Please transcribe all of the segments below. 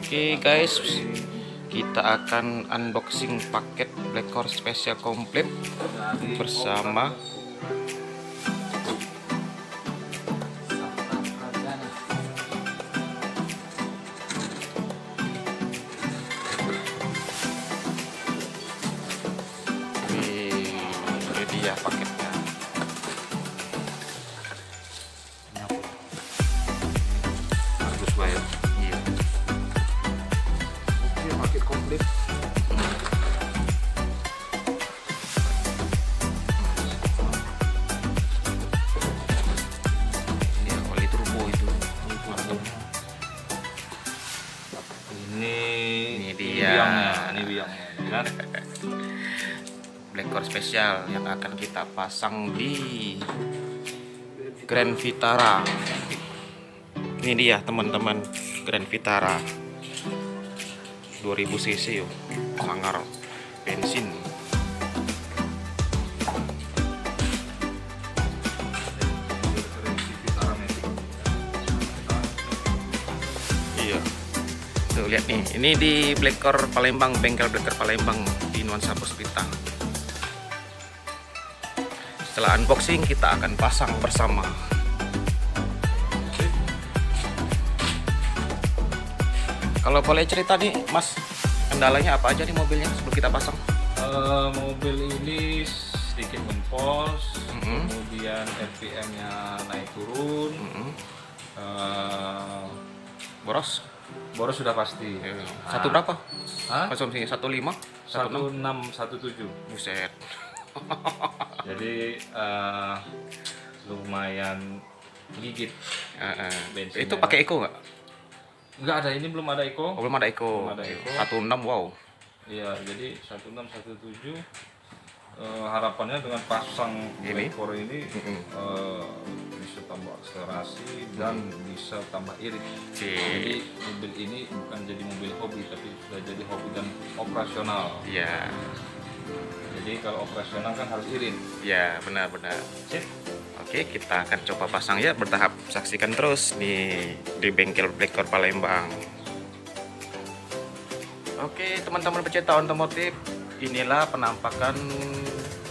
Oke guys, kita akan unboxing paket Blackcore Special komplit bersama ini dia paketnya. Bagus banget. Iya. Oke, paket komplit. Ya, oli turbo itu. Ini dia. Ini biangnya, kan? Blackcore Special yang akan kita pasang di Grand Vitara. Ini dia teman-teman, Grand Vitara 2000 cc yuk, sangar bensin. Iya, tuh lihat nih, ini di Blackcore Palembang, bengkel Blackcore Palembang di Nuansa Puspita. Setelah unboxing kita akan pasang bersama. Kalau boleh cerita nih Mas, kendalanya apa aja nih mobilnya sebelum kita pasang? Mobil ini sedikit mempos, kemudian RPM-nya naik turun, Boros? boros sudah pasti. Satu berapa? Hah? Konsumsi 15? 1617. Buset. Jadi lumayan gigit. Bensinnya. Itu pakai eco nggak? Enggak ada, ini belum ada eco. Oh, belum ada eco. Belum ada eco. 16, wow. Iya, jadi 1617. Harapannya dengan pasang Ini? Blackcore ini bisa tambah akselerasi dan bisa tambah irit. Jadi mobil ini bukan jadi mobil hobi, tapi sudah jadi hobi dan operasional. Iya. Jadi kalau operasional kan harus irit. Ya, benar-benar. Sip. Oke, kita akan coba pasang ya bertahap. Saksikan terus nih di bengkel Blackcore Palembang. Oke, teman-teman pecinta otomotif, inilah penampakan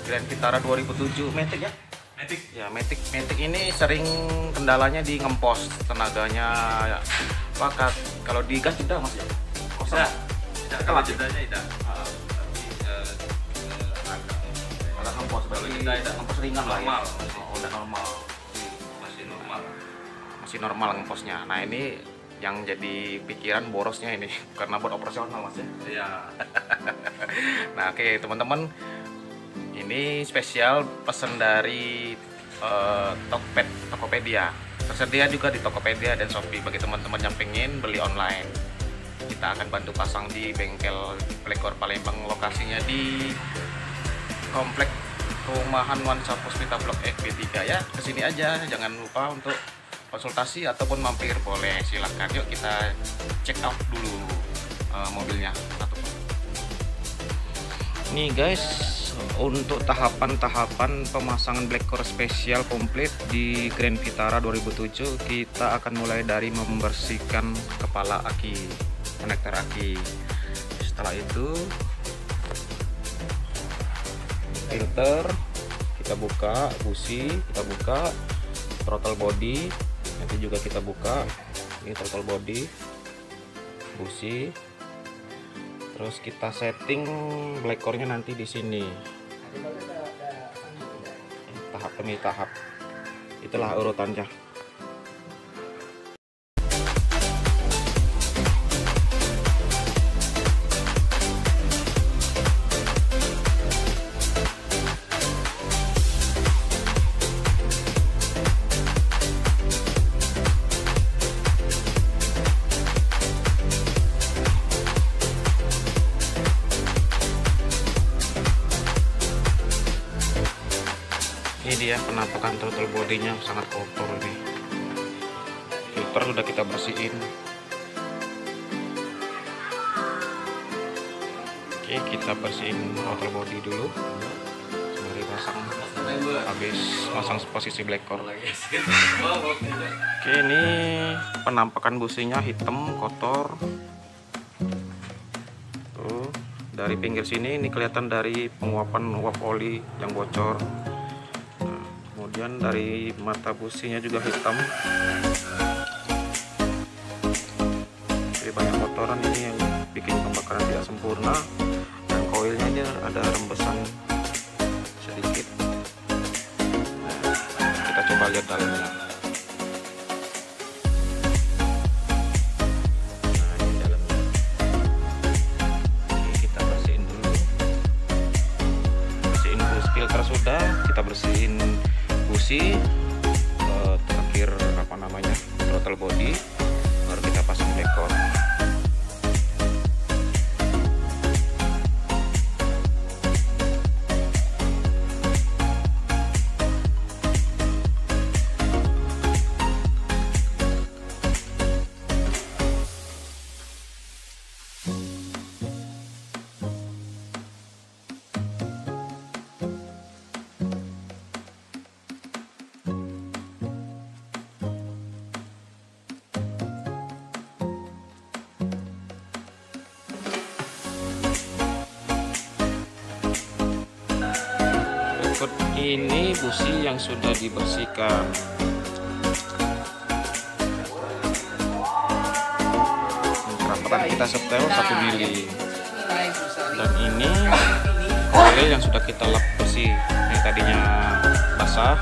Grand Vitara 2007 Matic ya. Matic. Ya, Matic ini sering kendalanya di ngempos, tenaganya ya, pakat. Kalau di gas tidak Mas ya? Kosong. Tidak, kalau jedanya tidak. Kalau ngempos berarti tidak ngempos ringan lah ya. normal. Oh, udah normal. Masih normal. Masih normal ngemposnya. Nah, ini yang jadi pikiran borosnya ini karena buat operasional Mas ya. Iya. Nah, oke teman-teman, ini spesial pesan dari Tokopedia. Tersedia juga di Tokopedia dan Shopee bagi teman-teman yang pengen beli online. Kita akan bantu pasang di bengkel Blackcore Palembang, lokasinya di Komplek Perumahan Nuansa Puspita Blok F B3 ya. Kesini aja, jangan lupa untuk konsultasi ataupun mampir boleh, silahkan. Yuk kita check out dulu mobilnya. Nih guys, untuk tahapan-tahapan pemasangan Blackcore Special komplit di Grand Vitara 2007, kita akan mulai dari membersihkan kepala aki, konektor aki. Setelah itu filter kita buka, busi kita buka, throttle body nanti juga kita buka. Ini throttle body, busi, terus kita setting Blackcore-nya nanti di sini. Tahap demi tahap, itulah urutannya. Ini dia penampakan throttle bodinya, sangat kotor nih. Filter sudah kita bersihin. Oke, kita bersihin throttle body dulu. Mari pasang. Habis pasang posisi black core. Oke, ini penampakan businya hitam, kotor. Tuh, dari pinggir sini ini kelihatan dari penguapan uap oli yang bocor. Kemudian dari mata businya juga hitam. Jadi banyak kotoran ini yang bikin pembakaran tidak sempurna, dan koilnya ini ada rembesan sedikit. Nah, kita coba lihat dalamnya. Nah, ini dalamnya. Oke, kita bersihin dulu. Bersihin bus filter sudah, kita bersihin busi, terakhir apa namanya, throttle body, baru kita pasang black core. Ini busi yang sudah dibersihkan. Kerapatan kita setel 1 mili. Dan ini koil yang sudah kita lap bersih. Ini tadinya basah.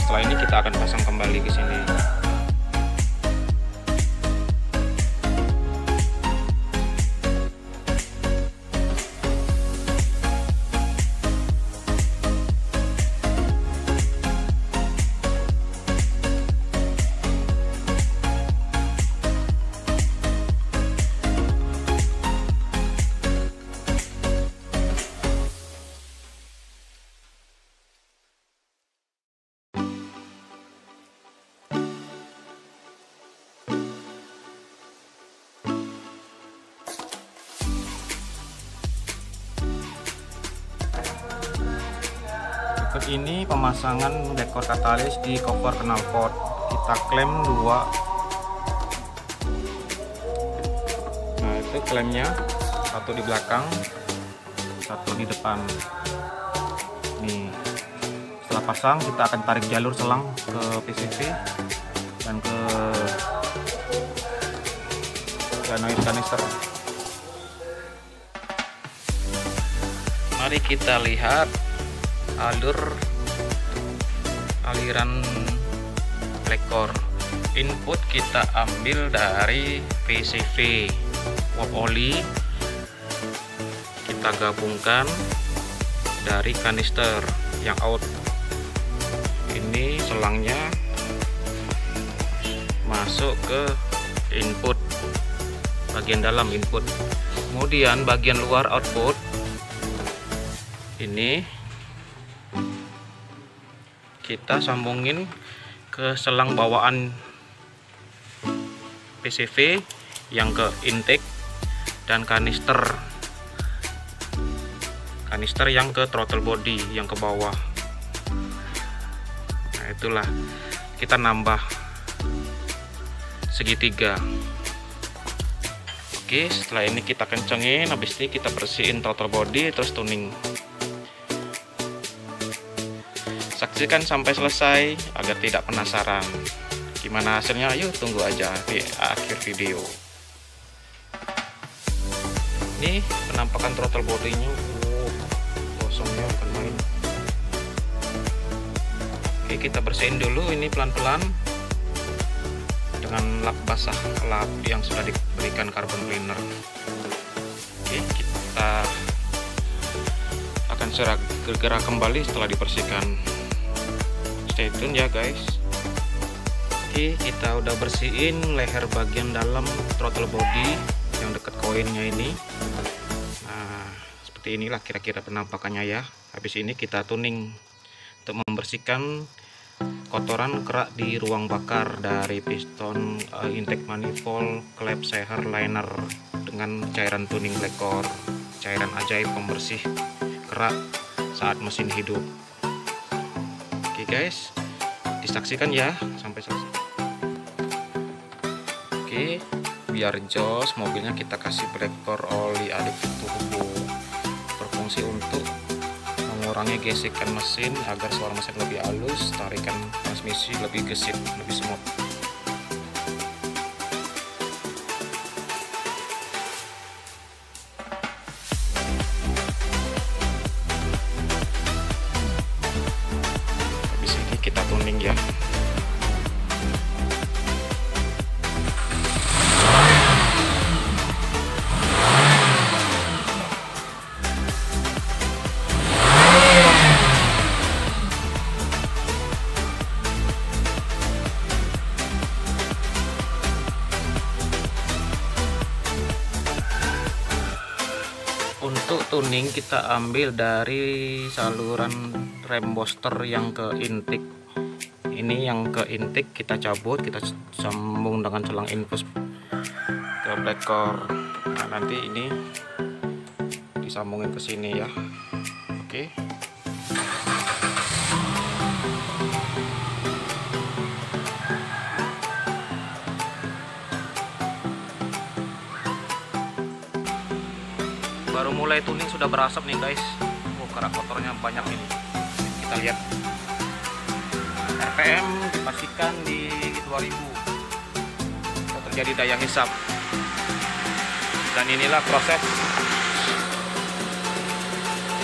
Setelah ini kita akan pasang kembali ke sini. Berikut ini pemasangan black core katalis di cover knalpot. Kita klem 2. Nah, itu klemnya, satu di belakang, satu di depan. Nih, setelah pasang kita akan tarik jalur selang ke PCV dan ke noise canister. Mari kita lihat aliran black core. Input kita ambil dari PCV uap oli, kita gabungkan dari kanister yang out. Ini selangnya masuk ke input, bagian dalam input. Kemudian bagian luar output ini kita sambungin ke selang bawaan PCV yang ke intake, dan kanister yang ke throttle body yang ke bawah. Nah, itulah kita nambah segitiga. Oke, setelah ini kita kencengin, habis ini kita bersihin throttle body terus tuning. Saksikan sampai selesai agar tidak penasaran gimana hasilnya. Ayo tunggu aja di akhir video. Ini penampakan throttle bodinya, kosongnya bukan main. Oke, kita bersihin dulu ini pelan-pelan dengan lap basah, lap yang sudah diberikan carbon cleaner. Oke, kita akan segera kembali setelah dibersihkan. Stay tune ya guys. Oke, kita udah bersihin leher bagian dalam throttle body yang dekat koinnya ini. Nah, seperti inilah kira-kira penampakannya ya. Habis ini kita tuning membersihkan kotoran kerak di ruang bakar dari piston, intake manifold, klep seher, liner dengan cairan tuning Blackcore, cairan ajaib pembersih kerak saat mesin hidup. Oke guys, disaksikan ya sampai selesai. Oke, biar jos mobilnya kita kasih Blackcore oli adiktif turbo, berfungsi untuk mengurangi gesekan mesin agar suara mesin lebih halus, tarikan transmisi lebih gesit, lebih smooth. Habis ini kita tuning ya. Untuk tuning kita ambil dari saluran rem booster yang ke intake. Ini yang ke intake kita cabut, kita sambung dengan selang infus ke Blackcore. Nah, nanti ini disambungin ke sini ya. Oke. Baru mulai tuning sudah berasap nih guys. Kerak kotornya banyak ini. Kita lihat. RPM dipastikan di 2000. Kalau terjadi daya hisap. Dan inilah proses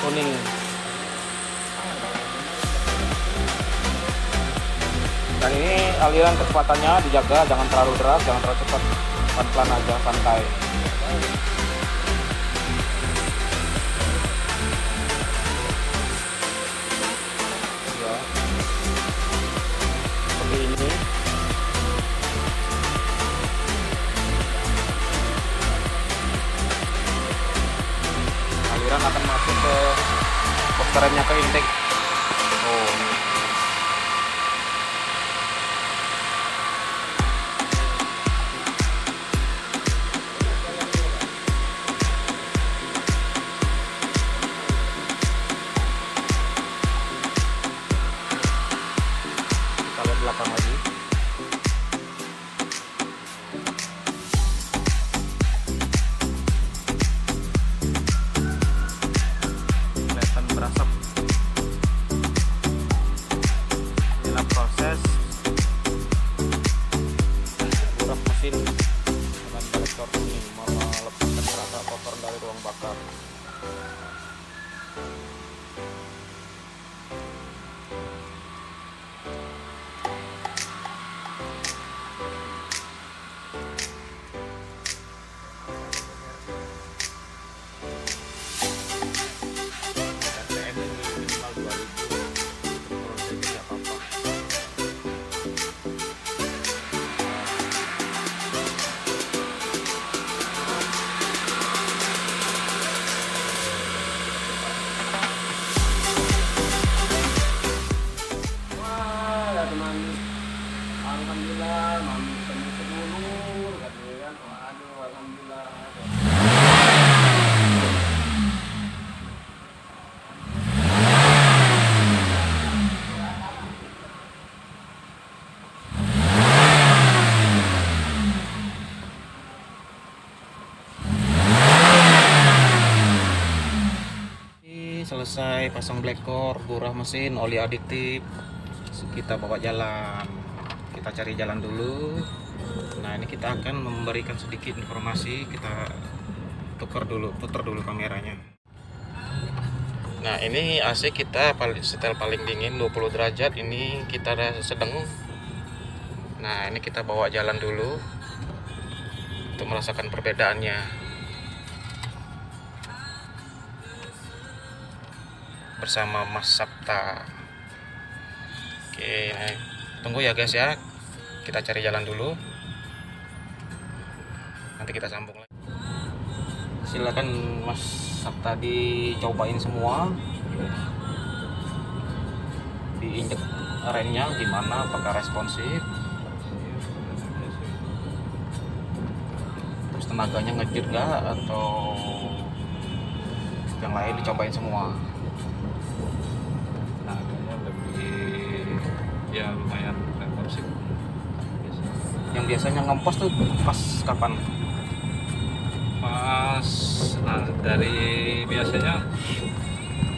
tuning. Dan ini aliran kecepatannya dijaga, jangan terlalu deras, jangan terlalu cepat. Pelan-pelan aja, santai. Ini aliran akan masuk ke box remnya ke intake. Kita lihat belakang lagi. Kelihatan berasap. Inilah proses urak mesin dengan Blackcore tuning, melepaskan rasa kotor dari ruang bakar. Alhamdulillah, mami ketemu sedulur, katanya kan, waduh, alhamdulillah. Selesai pasang Blackcore, gurah mesin, oli adiktif, kita bawa jalan. Kita cari jalan dulu. Nah, ini kita akan memberikan sedikit informasi. Kita putar dulu kameranya. Nah, ini AC kita setel paling dingin 20 derajat. Ini kita sedang. Nah, ini kita bawa jalan dulu untuk merasakan perbedaannya. Bersama Mas Sabta. Oke, tunggu ya guys ya. Kita cari jalan dulu. Nanti kita sambung lagi. Silakan Mas Sabta dicobain semua. diinjek remnya gimana, apakah responsif, terus tenaganya ngejut nggak, atau yang lain dicobain semua. Tenaganya lebih ya lumayan responsif. Yang biasanya ngempos tuh pas kapan? Pas dari biasanya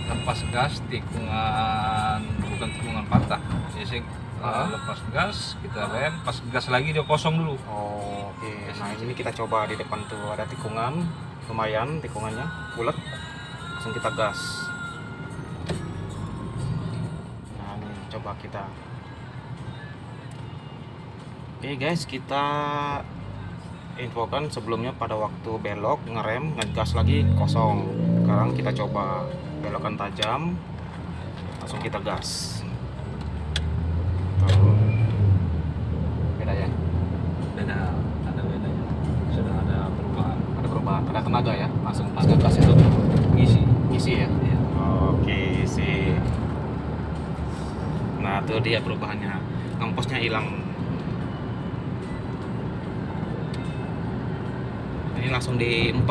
lepas gas tikungan, bukan tikungan patah, biasanya lepas gas kita rem, pas gas lagi dia kosong dulu. Oh, oke. Nah ini kita coba di depan tuh ada tikungan, lumayan tikungannya bulat, langsung kita gas. Nah ini coba kita. Oke guys, kita infokan sebelumnya pada waktu belok ngerem ngegas lagi kosong. Sekarang kita coba belokan tajam, langsung kita gas. Tuh. Beda ya? Beda, ada bedanya. Sudah ada perubahan. Ada perubahan, ada tenaga ya, langsung pas ngegas itu ngisi ya. Iya. Oke sih. Nah tuh dia perubahannya, ngemposnya hilang. Ini langsung di 4,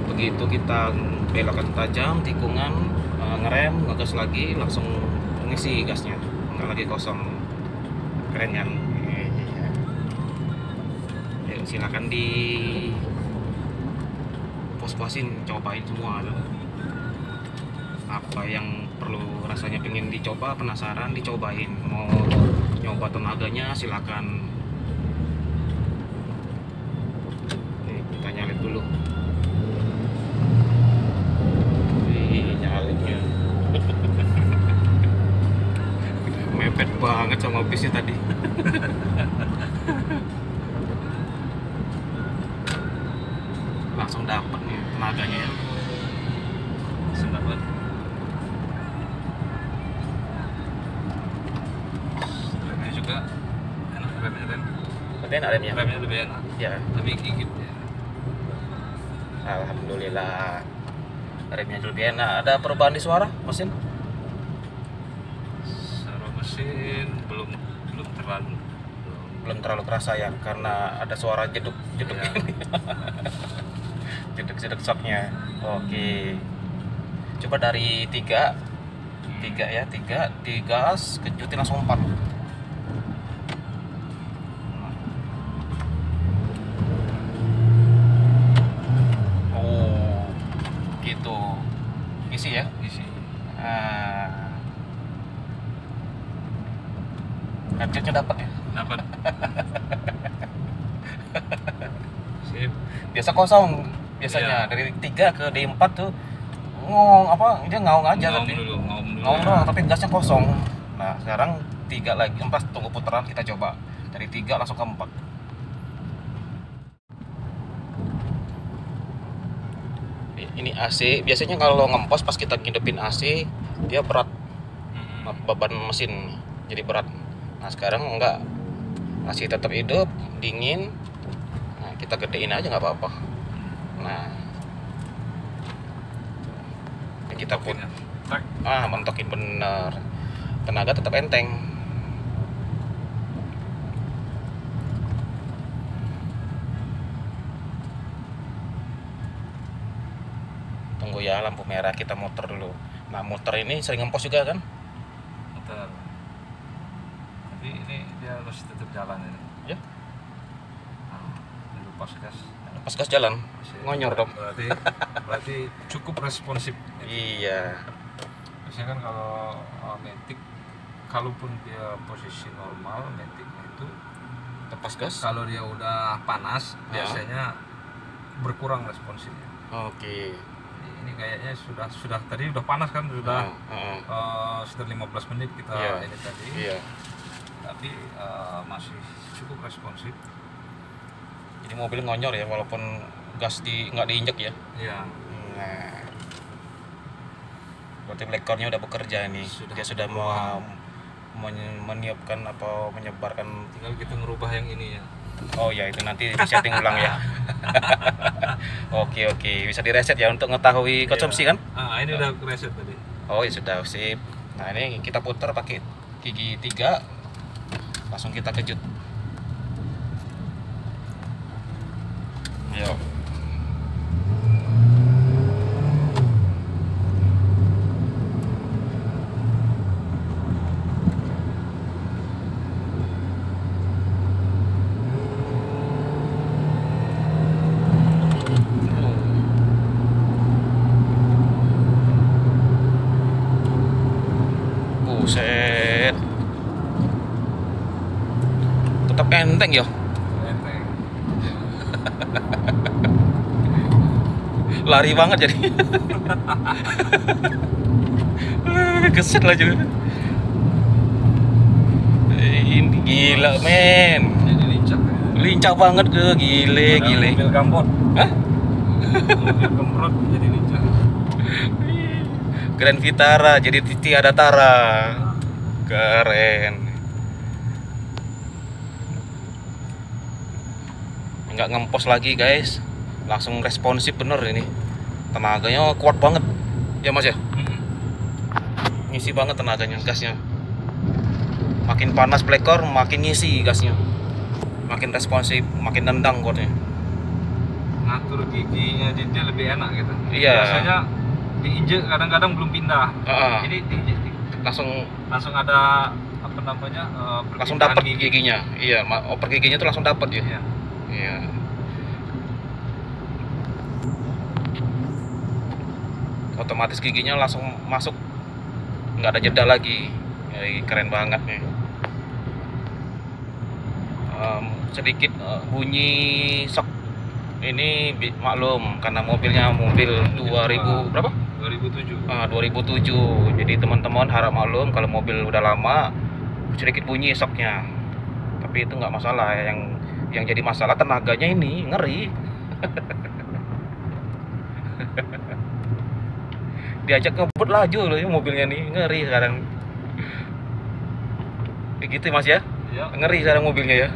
begitu kita belokan tajam tikungan, ngerem ngegas lagi, langsung ngisi gasnya, nggak lagi kosong. Keren kan? Iya. Silakan di pos-posin, cobain semua tuh. Apa yang perlu rasanya pengen dicoba, penasaran, dicobain. Mau nyoba tenaganya silakan. Kita nyalip dulu. Nyalipnya mepet banget sama bisnya tadi. Langsung dapat nih tenaganya ya. Sendapat. Remnya juga enak, remnya. Remnya lebih enak. Ya. Lebih gigit ya. Alhamdulillah. Remnya lebih enak. Ada perubahan di suara mesin? Suara mesin Belum terlalu kerasa ya, karena ada suara jeduk ya. jeduk shocknya. Oke. Coba dari 3 ya, 3 digas, kejutin langsung 4. Oh, gitu. Isi ya? Isi. Gadgetnya dapat ya? Dapat. Sip. Biasa kosong biasanya. Iya. Dari 3 ke D4 tuh dia ngaung aja Ngaum tapi dulu. ngaung doang, tapi gasnya kosong. Nah sekarang 3 lagi, 4 tunggu putaran, kita coba dari 3 langsung ke 4. Ini AC, biasanya kalau ngempos pas kita ngidupin AC dia berat, beban mesin jadi berat. Nah sekarang enggak, AC tetap hidup, dingin. Nah kita gedein aja nggak apa-apa. Nah ini kita pun mentokin bener, tenaga tetap enteng. Tunggu ya, lampu merah, kita muter dulu. Nah muter ini sering ngempos juga kan? Muter. Tapi ini dia harus tetap jalan ini. Ya. Lepas gas. Pas gas jalan, ngonyor dong. Berarti cukup responsif. Iya. Biasanya kan kalau Matic, kalaupun dia posisi normal, Matic itu Lepas gas. kalau dia udah panas, biasanya berkurang responsifnya. Oke. Ini kayaknya sudah tadi udah panas kan, sudah sekitar 15 menit kita ini tadi. Iya. Tapi masih cukup responsif. Jadi mobil ngonyor ya, walaupun gas nggak diinjek ya. Iya. Nah, berarti blackornya udah bekerja ini. Dia sudah mau meniupkan atau menyebarkan. Tinggal kita ngerubah yang ini ya. Oh ya, itu nanti setting ulang ya. Oke, bisa direset ya untuk mengetahui konsumsi kan? Ini udah reset tadi. Oh ya sudah, sip. Nah ini kita putar pakai gigi 3, langsung kita kejut. Yuk. Buset. Tetap enteng ya. Enteng. Lari banget jadi. Keset lah juga. Ini gila men. Jadi lincah ya. Lincah banget ke gile. Mobil kampot. Hah? Mobil kemprot jadi lincah. Grand Vitara jadi tiada tara. Keren. Nggak ngempos lagi guys, langsung responsif bener ini. Tenaganya kuat banget ya mas ya, ngisi banget tenaganya, gasnya. Makin panas Blackcore makin ngisi gasnya, makin responsif, makin nendang kuatnya. Ngatur giginya dia lebih enak gitu. Iya. Biasanya diinjek kadang-kadang belum pindah. Ini diinjek langsung ada apa namanya? Langsung dapat giginya. Iya, oper giginya tuh langsung dapat ya. Iya. Iya. Otomatis giginya langsung masuk, nggak ada jeda lagi. Ya, keren banget nih. Sedikit bunyi shock ini maklum karena mobilnya mobil 2000 berapa? 2007. 2007. Jadi teman-teman harap maklum kalau mobil udah lama sedikit bunyi shocknya. Tapi itu nggak masalah. Yang jadi masalah tenaganya ini ngeri. Diajak ngebut laju loh ya mobilnya nih, ngeri sekarang. Begitu mas ya? Iya. Ngeri sekarang mobilnya ya.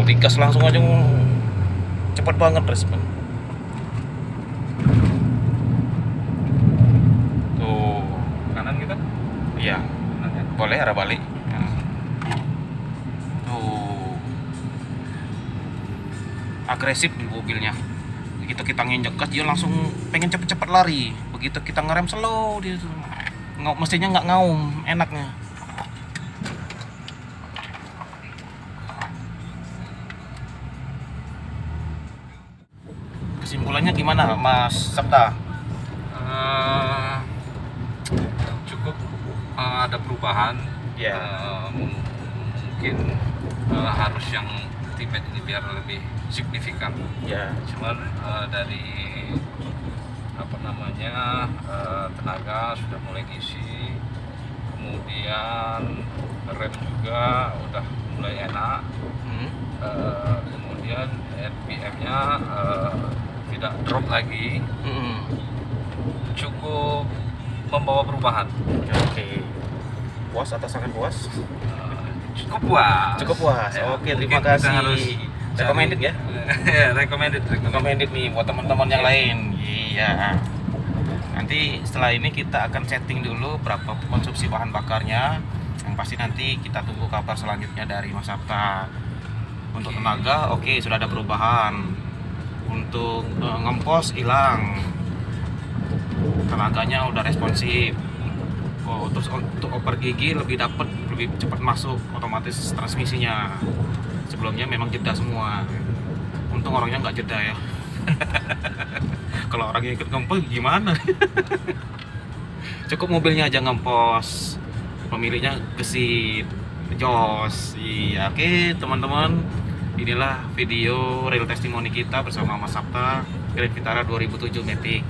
Digas langsung aja, cepet banget respon. Tuh. Kanan kita? Iya. Kanan ya? Boleh arah balik. Tuh. Agresif nih mobilnya. Begitu kita nginjek gas dia langsung pengen cepet-cepet lari. Begitu kita ngerem slow dia tuh. Mestinya nggak ngaum, enaknya. Kesimpulannya gimana Mas Sabta? Cukup ada perubahan. Ya. Mungkin harus yang ultimate ini biar lebih signifikan. Ya. Cuman dari apa namanya tenaga sudah mulai ngisi, kemudian rem juga udah mulai enak, kemudian RPM-nya tidak drop lagi, cukup membawa perubahan. Oke. Puas atau sangat puas? Cukup puas. Cukup puas. Ya, Oke, mungkin terima kita kasih. harus Recommended ya? Recommended nih buat teman-teman yang lain. Iya. Nanti setelah ini kita akan setting dulu berapa konsumsi bahan bakarnya. Yang pasti nanti kita tunggu kabar selanjutnya dari Mas Sabta. Untuk tenaga, oke, sudah ada perubahan. Untuk ngempos hilang. Tenaganya udah responsif. Terus untuk oper gigi lebih cepat masuk otomatis transmisinya. Sebelumnya memang jeda semua. Untung orangnya nggak jeda ya. Kalau orangnya ikut ngempos gimana? Cukup mobilnya aja ngempos, pemiliknya gesit, jos. Iya, oke teman-teman, inilah video real testimoni kita bersama Mas Sabta Grand Vitara 2007 Matic.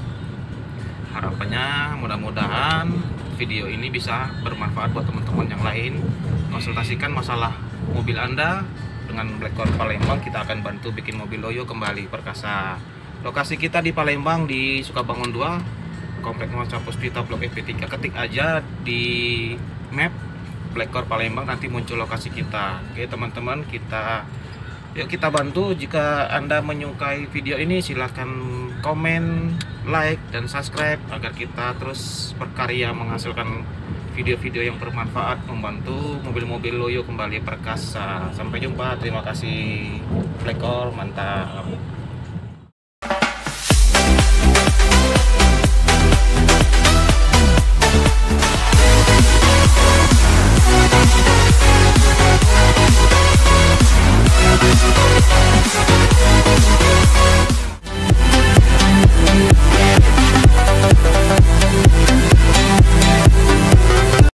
Harapannya mudah-mudahan video ini bisa bermanfaat buat teman-teman yang lain. Konsultasikan masalah mobil Anda dengan Blackcore Palembang, kita akan bantu bikin mobil loyo kembali perkasa. Lokasi kita di Palembang di Sukabangun 2, Komplek Nuansa Puspita Blok FP3. Ketik aja di map Blackcore Palembang, nanti muncul lokasi kita. Oke teman-teman, yuk kita bantu. Jika Anda menyukai video ini silahkan komen, like dan subscribe agar kita terus berkarya menghasilkan video-video yang bermanfaat, membantu mobil-mobil Loyo kembali perkasa. Sampai jumpa, terima kasih. Black All, mantap.